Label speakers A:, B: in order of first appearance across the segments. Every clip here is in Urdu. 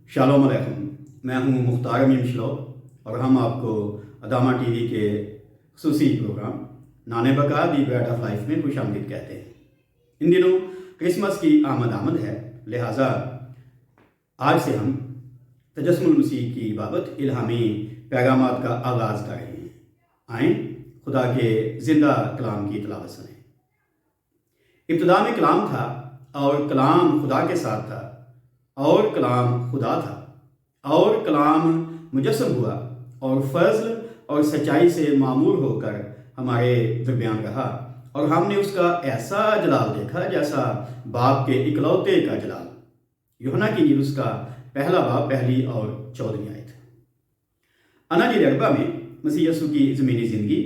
A: شالوم علیکم، میں ہوں مختار امین شلو اور ہم آپ کو ادامہ ٹی وی کے خصوصی پروگرام نانے بکا دی بریڈ آف لائف میں خوش آمدید کہتے ہیں۔ ان دنوں کرسمس کی آمد ہے، لہٰذا آج سے ہم تجسم المسیح کی بابت الہامی پیغامات کا آغاز کر رہے ہیں۔ آئیں خدا کے زندہ کلام کی تلاوت سنیں۔ ابتدا میں کلام تھا اور کلام خدا کے ساتھ تھا اور کلام خدا تھا اور کلام مجسم ہوا اور فضل اور سچائی سے معمور ہو کر ہمارے درمیان رہا، اور ہم نے اس کا ایسا جلال دیکھا جیسا باپ کے اکلوتے کا جلال۔ یوحنا کی انجیل اس کا پہلا باب 1 اور 14 آیت۔ اناجیل اربع میں مسیح یسوع کی زمینی زندگی،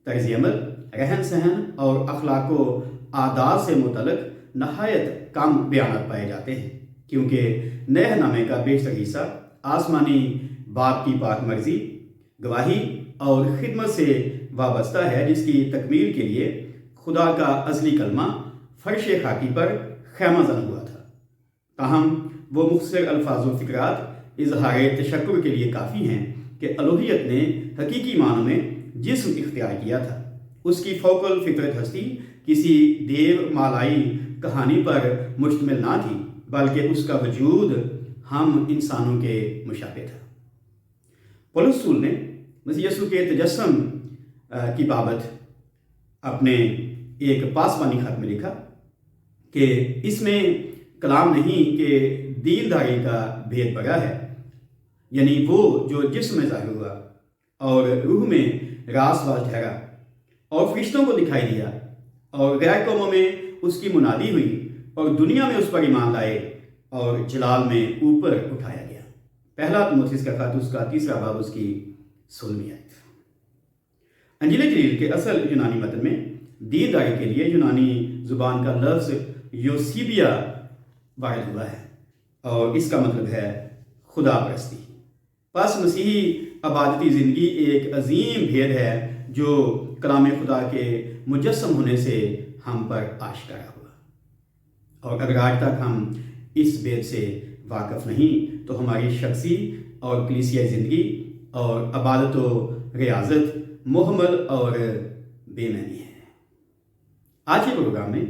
A: طرز عمل، رہن سہن اور اخلاق و عادات سے متعلق نہایت کم بیانات پائے جاتے ہیں، کیونکہ نئے نامے کا بیشتر حصہ آسمانی باپ کی پاک مرضی، گواہی اور خدمت سے وابستہ ہے، جس کی تکمیل کے لیے خدا کا ازلی کلمہ فرش خاکی پر خیمہ زن ہوا تھا۔ تاہم وہ مختصر الفاظ و فکرات اظہار تشکر کے لیے کافی ہیں کہ الوہیت نے حقیقی معنوں میں جسم اختیار کیا تھا۔ اس کی فوق الفطرت ہستی کسی دیو مالائی کہانی پر مشتمل نہ تھی، بلکہ اس کا وجود ہم انسانوں کے مشابہ تھا۔ پولس رسول نے مسیح یسوع کے تجسم کی بابت اپنے ایک پاسبانی خط میں لکھا کہ اس میں کلام نہیں کہ دینداری کا بھید بڑا ہے، یعنی وہ جو جسم میں ظاہر ہوا اور روح میں راست باز ٹھہرا اور فرشتوں کو دکھائی دیا اور غیر قوموں میں اس کی منادی ہوئی اور دنیا میں اس پر ایمان لائے اور جلال میں اوپر اٹھایا گیا۔ پہلا تیموتھیوس کا خط اس کا 3 باب اس کی 16 آیت۔ انجیل جلیل کے اصل یونانی متن میں دینداری کے لیے یونانی زبان کا لفظ یوسیبیا وارد ہوا ہے اور اس کا مطلب ہے خدا پرستی۔ پس مسیحی عبادتی زندگی ایک عظیم بھید ہے جو کلام خدا کے مجسم ہونے سے ہم پر آشکارا ہوا، اور اگر آج تک ہم اس بھید سے واقف نہیں تو ہماری شخصی اور کلیسیائی زندگی اور عبادت و ریاضت محمل اور بے معنی ہے۔ آج کے پروگرام میں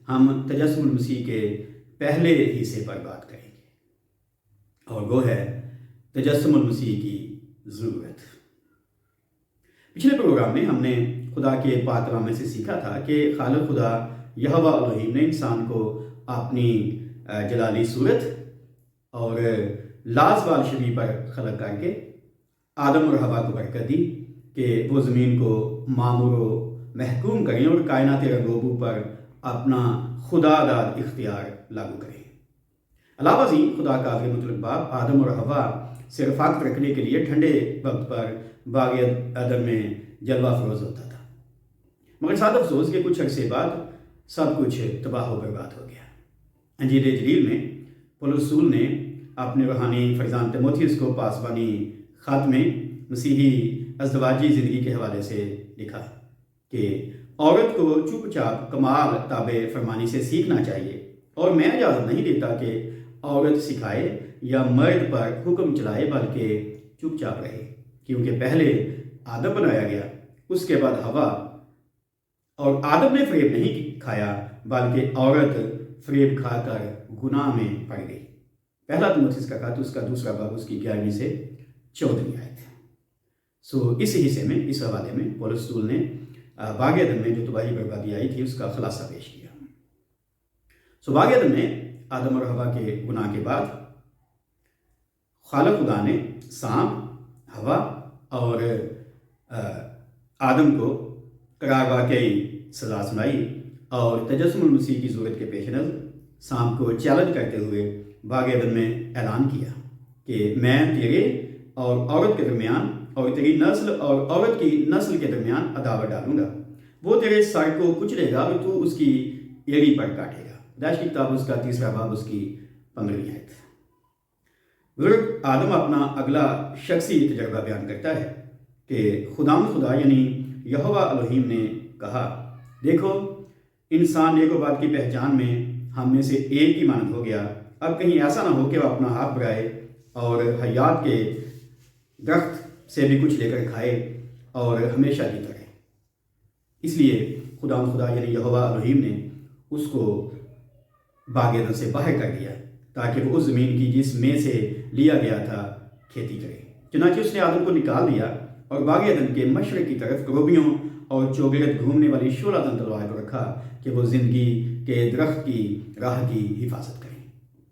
A: ہم تجسم المسیح کے پہلے حصے پر بات کریں گے، اور وہ ہے تجسم المسیح کی ضرورت۔ پچھلے پروگرام میں ہم نے خدا کے پاک کلام میں سے سیکھا تھا کہ خالق خدا یہوہ الہیم نے انسان کو اپنی جلالی صورت اور لازوال شبیہ پر خلق کر کے آدم اور حوا کو برکت دی کہ وہ زمین کو معمور و محکوم کریں اور کائنات رنگوبو پر اپنا خدا داد اختیار لاگو کریں۔ علاوہ ازیں خدا کا آخری مطلق باپ آدم اور حوا سے رفاقت رکھنے کے لیے ٹھنڈے وقت پر باغ عدن میں جلوہ فروز ہوتا تھا، مگر ساتھ افسوس کہ کچھ عرصے بعد سب کچھ تباہ و برباد ہو گیا۔ انجیل جلیل میں پولس رسول نے اپنے روحانی فرزند تیموتھیوس کو پاسبانی خط میں مسیحی ازدواجی زندگی کے حوالے سے لکھا کہ عورت کو چپ چاپ کمال تابع فرمانی سے سیکھنا چاہیے، اور میں اجازت نہیں دیتا کہ عورت سکھائے یا مرد پر حکم چلائے، بلکہ چپ چاپ رہے، کیونکہ پہلے آدم بنایا گیا، اس کے بعد حوا، اور آدم نے فریب نہیں کھایا بلکہ عورت فریب کھا کر گناہ میں پڑ گئی۔ پہلا تیموتھیوس کا خط اس کا 2 باب اس کی 11 سے 14 آیت۔ اس حصے میں، اس حوالے میں پولس رسول نے باغ عدن میں جو تباہی بربادی آئی تھی اس کا خلاصہ پیش کیا۔ باغ عدن میں آدم اور حوا کے گناہ کے بعد خالق خدا نے سام، حوا اور آدم کو قرار واقعی سزا سنائی، اور تجسم المسیح کی ضرورت کے پیش نظر سام کو چیلنج کرتے ہوئے باغ عدن میں اعلان کیا کہ میں تیرے اور عورت کے درمیان اور تیری نسل اور عورت کی نسل کے درمیان عداوت ڈالوں گا، وہ تیرے سر کو کچلے گا اور تو اس کی ایڑی پر کاٹے گا۔ پیدائش کی کتاب اس کا 3 باب اس کی 15 آیت۔ بزرگ آدم اپنا اگلا شخصی تجربہ بیان کرتا ہے کہ خدا یعنی یہوہ الہیم نے کہا، دیکھو انسان نیک و بد کی پہچان میں ہم میں سے ایک ہی مانند ہو گیا، اب کہیں ایسا نہ ہو کہ وہ اپنا ہاتھ بڑھائے اور حیات کے درخت سے بھی کچھ لے کر کھائے اور ہمیشہ جیتا رہے۔ اس لیے خدا یعنی یہوہ الہیم نے اس کو باغ عدن سے باہر کر دیا تاکہ وہ اس زمین کی جس میں سے لیا گیا تھا کھیتی کرے۔ چنانچہ اس نے آدم کو نکال دیا اور باغ عدن کے مشرق کی طرف کروبیوں اور چوگرد گھومنے والی شعلہ دن تلوار کو رکھا کہ وہ زندگی کے درخت کی راہ کی حفاظت کریں۔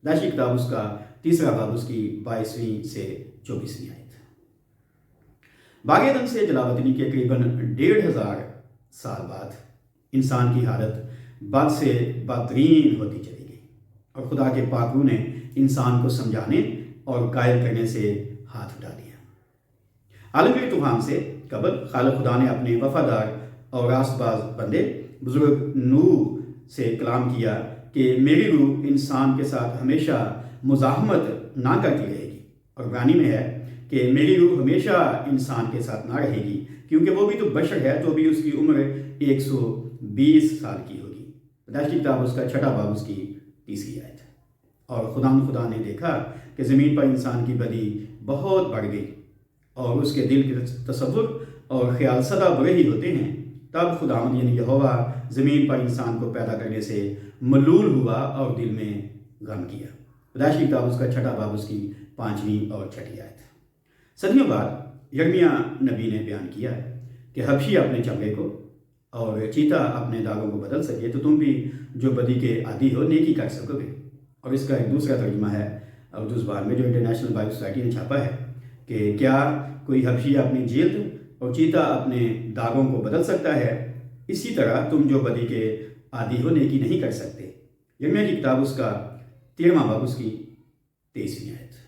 A: پیدائش کتاب اس کا 3 باب اس کی 22 سے 24 آیت۔ باغ عدن سے جلاوطنی کے قریباً 1500 سال بعد انسان کی حالت بد سے بدترین ہوتی چلی گئی اور خدا کے پاک روح نے انسان کو سمجھانے اور قائل کرنے سے ہاتھ اٹھا لیا۔ عالمگیر طوفان سے قبل خالق خدا نے اپنے وفادار اور راست باز بندے بزرگ نوح سے کلام کیا کہ میری روح انسان کے ساتھ ہمیشہ مزاحمت نہ کرتی رہے گی، اور عبرانی میں ہے کہ میری روح ہمیشہ انسان کے ساتھ نہ رہے گی، کیونکہ وہ بھی تو بشر ہے، تو بھی اس کی عمر 120 سال کی ہوگی۔ پیدائش کی کتاب اس کا 6 باب اس کی 30 آیت۔ اور خدا نے دیکھا کہ زمین پر انسان کی بدی بہت بڑھ گئی اور اس کے دل کے تصور اور خیال سدا برے ہی ہوتے ہیں۔ تب خداوند یعنی یہوہ زمین پر انسان کو پیدا کرنے سے ملول ہوا اور دل میں غم کیا۔ پیدائش کی کتاب اس کا 6 باب اس کی 5 اور 6 آیت۔ صدیوں بعد یرمیہ نبی نے بیان کیا کہ حبشی اپنے چمڑے کو اور چیتا اپنے داغوں کو بدل سکے تو تم بھی جو بدی کے عادی ہو نیکی کر سکو گے۔ اور اس کا ایک دوسرا ترجمہ ہے اردو زبان میں جو انٹرنیشنل بائبل سوسائٹی نے چھاپا ہے کہ کیا کوئی حبشی اپنی جلد اور چیتا اپنے داغوں کو بدل سکتا ہے، اسی طرح تم جو بدی کے عادی ہو نیکی نہیں کر سکتے۔ یرمیہ کی کتاب اس کا 13 باب اس کی 23 آیت۔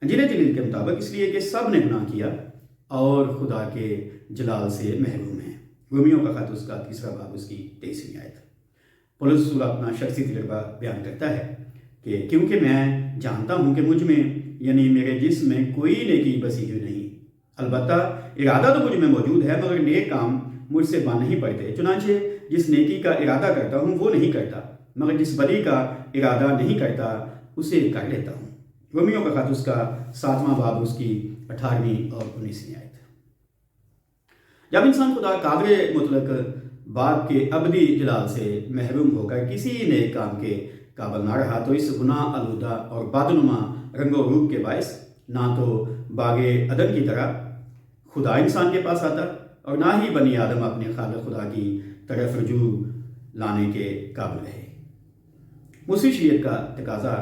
A: انجیل جلیل کے مطابق اس لیے کہ سب نے گناہ کیا اور خدا کے جلال سے محروم ہیں۔ رومیوں کا خط اس کا 3 باب اس کی 23 آیت۔ پولس رسول اپنا شخصی تجربہ بیان کرتا ہے کہ کیونکہ میں جانتا ہوں کہ مجھ میں یعنی میرے جسم میں کوئی نیکی بسی ہوئی نہیں، البتہ ارادہ تو مجھ میں موجود ہے مگر نیک کام مجھ سے بن نہیں پڑتے۔ چنانچہ جس نیکی کا ارادہ کرتا ہوں وہ نہیں کرتا، مگر جس بدی کا ارادہ نہیں کرتا اسے کر لیتا ہوں۔ رومیوں کا خط اس کا 7 باب اس کی 18 اور 19 آیت۔ جب انسان خدا قادر مطلق باپ کے ابدی جلال سے محروم ہو کر کسی نیک کام کے قابل نہ رہا تو اس گناہ آلودہ اور بدنما رنگ و روپ کے باعث نہ تو باغ عدن کی طرح خدا انسان کے پاس آتا اور نہ ہی بنی آدم اپنے خالق خدا کی طرف رجوع لانے کے قابل رہے۔ مسیح شریعت کا تقاضا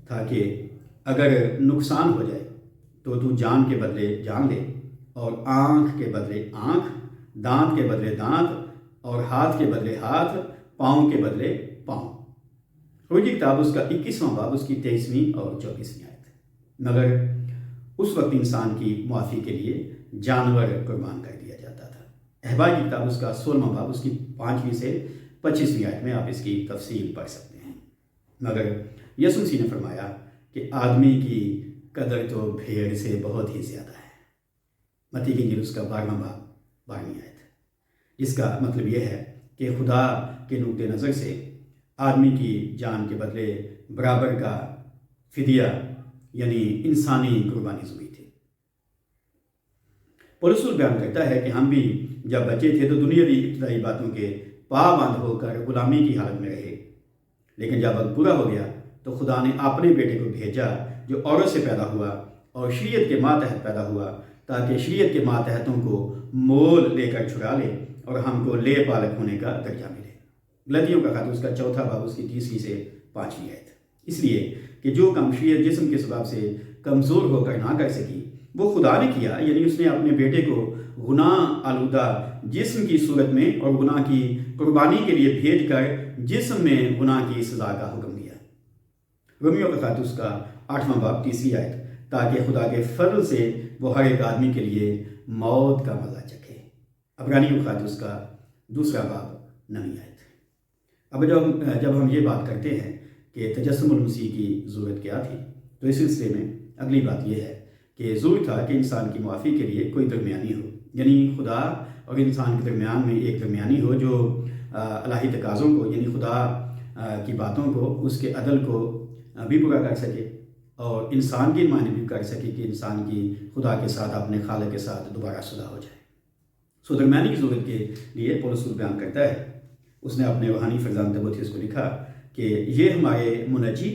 A: تھا کہ اگر نقصان ہو جائے تو جان کے بدلے جان لے، اور آنکھ کے بدلے آنکھ، دانت کے بدلے دانت، اور ہاتھ کے بدلے ہاتھ، پاؤں کے بدلے پاؤں۔ رومیہ کی کتاب اس کا 21 باب اس کی 23 اور 24 آیت۔ مگر اس وقت انسان کی معافی کے لیے جانور قربان کر دیا جاتا تھا۔ احبار کی کتاب اس کا 16 باب اس کی 5 سے 25 آیت میں آپ اس کی تفصیل پڑھ سکتے ہیں۔ مگر یسوع مسیح نے فرمایا کہ آدمی کی قدر تو بھیڑ سے بہت ہی زیادہ ہے۔ متی کی انجیل اس کا 12 باب 12 آیت، جس کا مطلب یہ ہے کہ خدا کے نقطۂ نظر سے آدمی کی جان کے بدلے برابر کا فدیہ یعنی انسانی قربانی ضروری تھی۔ پولس رسول بیان کرتا ہے کہ ہم بھی جب بچے تھے تو دنیاوی ابتدائی باتوں کے پابند ہو کر غلامی کی حالت میں رہے، لیکن جب وقت پورا ہو گیا تو خدا نے اپنے بیٹے کو بھیجا جو عورت سے پیدا ہوا اور شریعت کے ماتحت پیدا ہوا، تاکہ شریعت کے ماتحتوں کو مول لے کر چھڑا لے اور ہم کو لے پالک ہونے کا درجہ ملے۔ غلطیوں کا خط اس کا 4 باب اس کی 30 سے 5 آیت۔ اس لیے کہ جو کام شریعت جسم کے سبب سے کمزور ہو کر نہ کر سکی وہ خدا نے کیا، یعنی اس نے اپنے بیٹے کو گناہ آلودہ جسم کی صورت میں اور گناہ کی قربانی کے لیے بھیج کر جسم میں گناہ کی سزا کا حکم دیا۔ رومیوں کا خط اس کا 8 باب 30 آیت، تاکہ خدا کے فضل سے وہ ہر ایک آدمی کے لیے موت کا مزہ چکھے۔ عبرانیوں کا خط اس کا 2 باب 9 آیت۔ اب جب ہم یہ بات کرتے ہیں کہ تجسم المسیح کی ضرورت کیا تھی تو اس سلسلے میں اگلی بات یہ ہے کہ ضرور تھا کہ انسان کی معافی کے لیے کوئی درمیانی ہو، یعنی خدا اور انسان کے درمیان میں ایک درمیانی ہو جو الہی تقاضوں کو یعنی خدا کی باتوں کو، اس کے عدل کو بھی پورا کر سکے اور انسان کی نمائندگی کر سکے کہ انسان کی خدا کے ساتھ اپنے خالق کے ساتھ دوبارہ صلح ہو جائے۔ سو درمیانی کی ضرورت کے لیے پولس بیان کرتا ہے، اس نے اپنے روحانی فرزند تیموتھیوس کو لکھا کہ یہ ہمارے منجی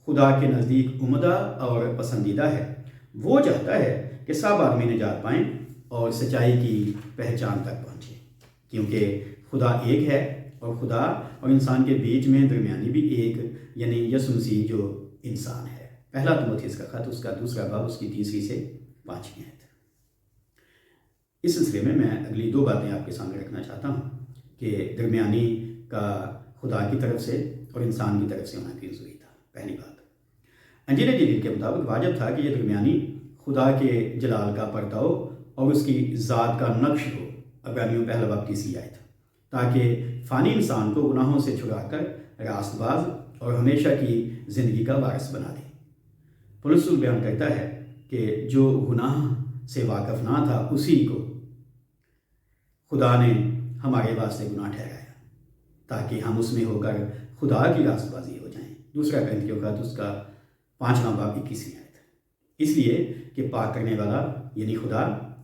A: خدا کے نزدیک عمدہ اور پسندیدہ ہے، وہ چاہتا ہے کہ سب آدمی نجات پائیں اور سچائی کی پہچان تک پہنچیں، کیونکہ خدا ایک ہے اور خدا اور انسان کے بیچ میں درمیانی بھی ایک، یعنی یسوع مسیح جو انسان ہے۔ پہلا تیموتھیوس کا خط، اس کا 2 باب، اس کی 3 سے 5 آیت۔ اس سلسلے میں اگلی 2 باتیں آپ کے سامنے رکھنا چاہتا ہوں کہ درمیانی کا خدا کی طرف سے اور انسان کی طرف سے ہونا کیوں ضروری تھا۔ پہلی بات، انجیل جلیل کے مطابق واجب تھا کہ یہ درمیانی خدا کے جلال کا پرتاؤ اور اس کی ذات کا نقش ہو، عبرانیوں پہلا باب 30 آیت، تاکہ فانی انسان کو گناہوں سے چھڑا کر راست باز اور ہمیشہ کی زندگی کا وارث بنا دے۔ پولس بیان کرتا ہے کہ جو گناہ سے واقف نہ تھا اسی کو خدا نے ہمارے واسطے گناہ ٹھہرایا تاکہ ہم اس میں ہو کر خدا کی راست بازی ہو جائیں۔ 2 کرنتھیوں کا اس کا 5واں باب 21 آیت۔ اس لیے کہ پاک کرنے والا یعنی خدا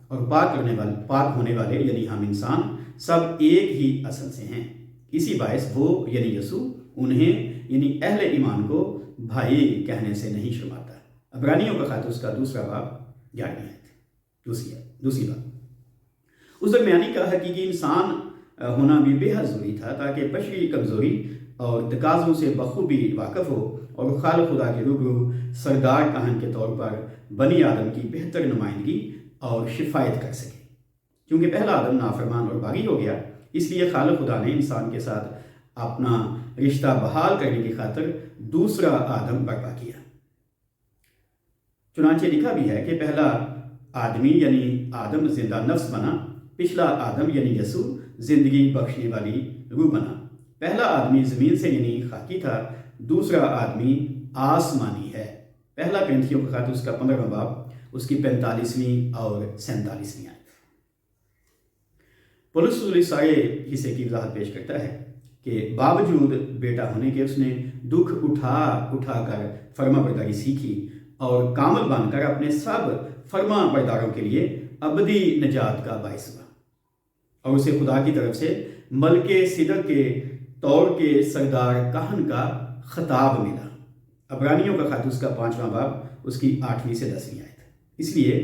A: اور پاک ہونے والے یعنی ہم انسان سب ایک ہی اصل سے ہیں، اسی باعث وہ یعنی یسوع انہیں یعنی اہل ایمان کو بھائی کہنے سے نہیں شرماتا۔ عبرانیوں کا خط، اس کا 2 باب 11 آیت۔ دوسری بات، اس درمیانی کا حقیقی انسان ہونا بھی بے حد ضروری تھا تاکہ بشری کمزوری اور تقاضوں سے بخوبی واقف ہو اور خالق خدا کے روبرو سردار کہن کے طور پر بنی آدم کی بہتر نمائندگی اور شفایت کر سکے۔ کیونکہ پہلا آدم نافرمان اور باغی ہو گیا، اس لیے خالق خدا نے انسان کے ساتھ اپنا رشتہ بحال کرنے کی خاطر دوسرا آدم برپا کیا۔ چنانچہ لکھا بھی ہے کہ پہلا آدمی یعنی آدم زندہ نفس بنا، پچھلا آدم یعنی یسوع زندگی بخشنے والی روح بنا۔ پہلا آدمی زمین سے یعنی خاکی تھا، دوسرا آدمی آسمانی ہے۔ پہلا کرنتھیوں کا خط، اس کا 15واں باب، اس کی 45ویں اور 47ویں آیت۔ پولس اس سارے حصے کی وضاحت پیش کرتا ہے کہ باوجود بیٹا ہونے کے اس نے دکھ اٹھا کر فرما برداری سیکھی اور کامل بن کر اپنے سب فرما برداروں کے لیے ابدی نجات کا باعث ہوا، اور اسے خدا کی طرف سے ملک صدق کے طور کے سردار کہن کا خطاب ملا۔ عبرانیوں کا خط، اس کا 5واں باب، اس کی 8ویں سے 10ویں آیت۔ اس لیے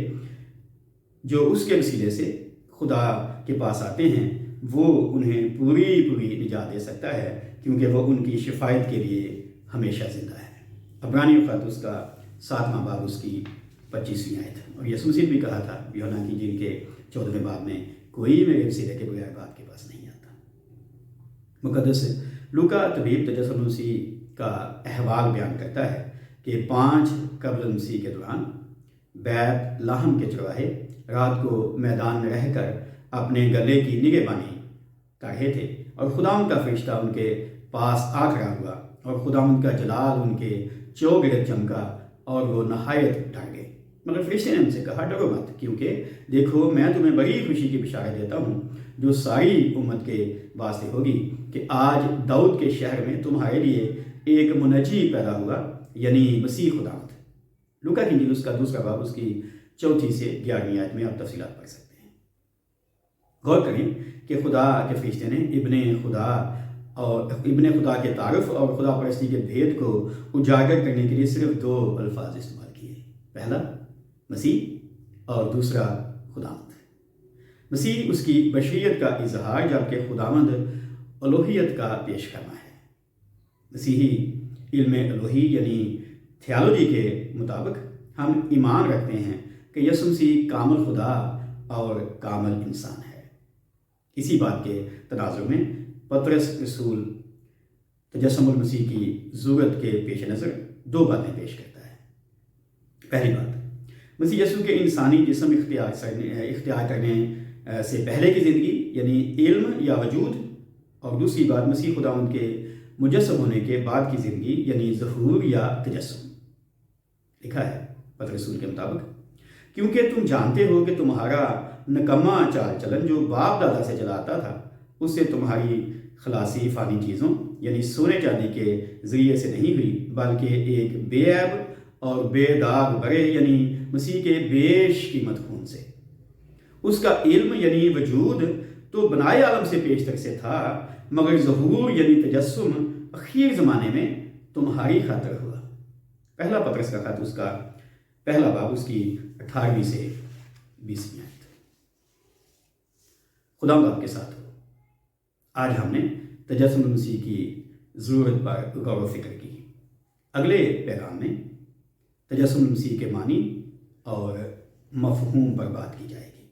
A: جو اس کے وسیلے سے خدا کے پاس آتے ہیں وہ انہیں پوری نجات دے سکتا ہے، کیونکہ وہ ان کی شفایت کے لیے ہمیشہ زندہ ہے۔ عبرانیوں کا خط، اس کا 7واں باب، اس کی 25ویں آیت۔ اور یسوع مسیح بھی کہا تھا یوحنا کی انجیل کے 14ویں باب میں، کوئی میرے وسیلے کے بغیر باپ کے پاس نہیں آتا۔ مقدس لوکا طبیب تجسم مسیح کا احوال بیان کرتا ہے کہ 5 قبل مسیح کے دوران بیت لحم کے چرواہے رات کو میدان میں رہ کر اپنے گلے کی نگہبانی کر رہے تھے، اور خداوند کا فرشتہ ان کے پاس آ کھڑا ہوا اور خداوند کا جلال ان کے چوگرد چمکا اور وہ نہایت ڈر گئے۔ مگر فرشتے نے ان سے کہا، ڈرو مت، کیونکہ دیکھو میں تمہیں بڑی خوشی کی بشارت دیتا ہوں جو ساری امت کے واسطے ہوگی، کہ آج داؤد کے شہر میں تمہارے لیے ایک منجی پیدا ہوا، یعنی مسیح خداوند۔ لوکا کی انجیل، اس کا 2 باب، اس کی 4 سے 11ویں آیت میں آپ تفصیلات پڑھ سکتے ہیں۔ غور کریں کہ خدا کے فرشتے نے ابن خدا کے تعارف اور خدا پرستی کے بھید کو اجاگر کرنے کے لیے صرف 2 الفاظ استعمال کیے، پہلا مسیح اور دوسرا خداوند۔ مسیح اس کی بشریت کا اظہار، جبکہ خداوند الوہیت کا پیش کرنا ہے۔ مسیحی علم الوہی یعنی تھیالوجی کے مطابق ہم ایمان رکھتے ہیں کہ یسوع مسیح کامل خدا اور کامل انسان ہے۔ اسی بات کے تناظر میں پطرس رسول تجسم المسیح کی ضرورت کے پیش نظر 2 باتیں پیش کرتا ہے۔ پہلی بات، مسیح یسوع کے انسانی جسم اختیار کرنے سے پہلے کی زندگی یعنی علم یا وجود، اور دوسری بات مسیح خداوند کے مجسم ہونے کے بعد کی زندگی یعنی ظہور یا تجسم۔ لکھا ہے پطرس رسول کے مطابق، کیونکہ تم جانتے ہو کہ تمہارا نکما چال چلن جو باپ دادا سے چلا آتا تھا، اس سے تمہاری خلاصی فانی چیزوں یعنی سونے چاندی کے ذریعے سے نہیں ہوئی، بلکہ ایک بے عیب اور بے داغ برے یعنی مسیح کے بیش قیمت خون سے۔ اس کا علم یعنی وجود تو بنائے عالم سے پیشتر سے تھا، مگر ظہور یعنی تجسم اخیر زمانے میں تمہاری خاطر ہوا۔ پہلا پطرس کا خط، اس کا پہلا باب، اس کی 18ویں سے 20ویں آیت۔ خدا آپ کے ساتھ ہو۔ آج ہم نے تجسم مسیح کی ضرورت پر غور و فکر کی۔ اگلے پیغام میں تجسم مسیح کے معنی اور مفہوم پر بات کی جائے گی۔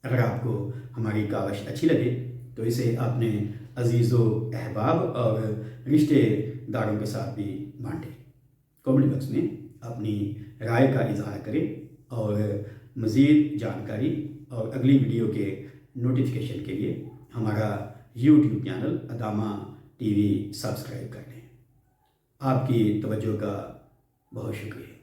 A: اگر آپ کو ہماری کاوش اچھی لگے تو اسے اپنے عزیز و احباب اور رشتے داروں کے ساتھ بھی بانٹیں۔ کامنٹ باکس میں اپنی رائے کا اظہار کریں اور مزید جانکاری اور اگلی ویڈیو کے نوٹیفیکیشن کے لیے ہمارا یوٹیوب چینل ادامہ ٹی وی سبسکرائب کر لیں۔ آپ کی توجہ کا بہت شکریہ۔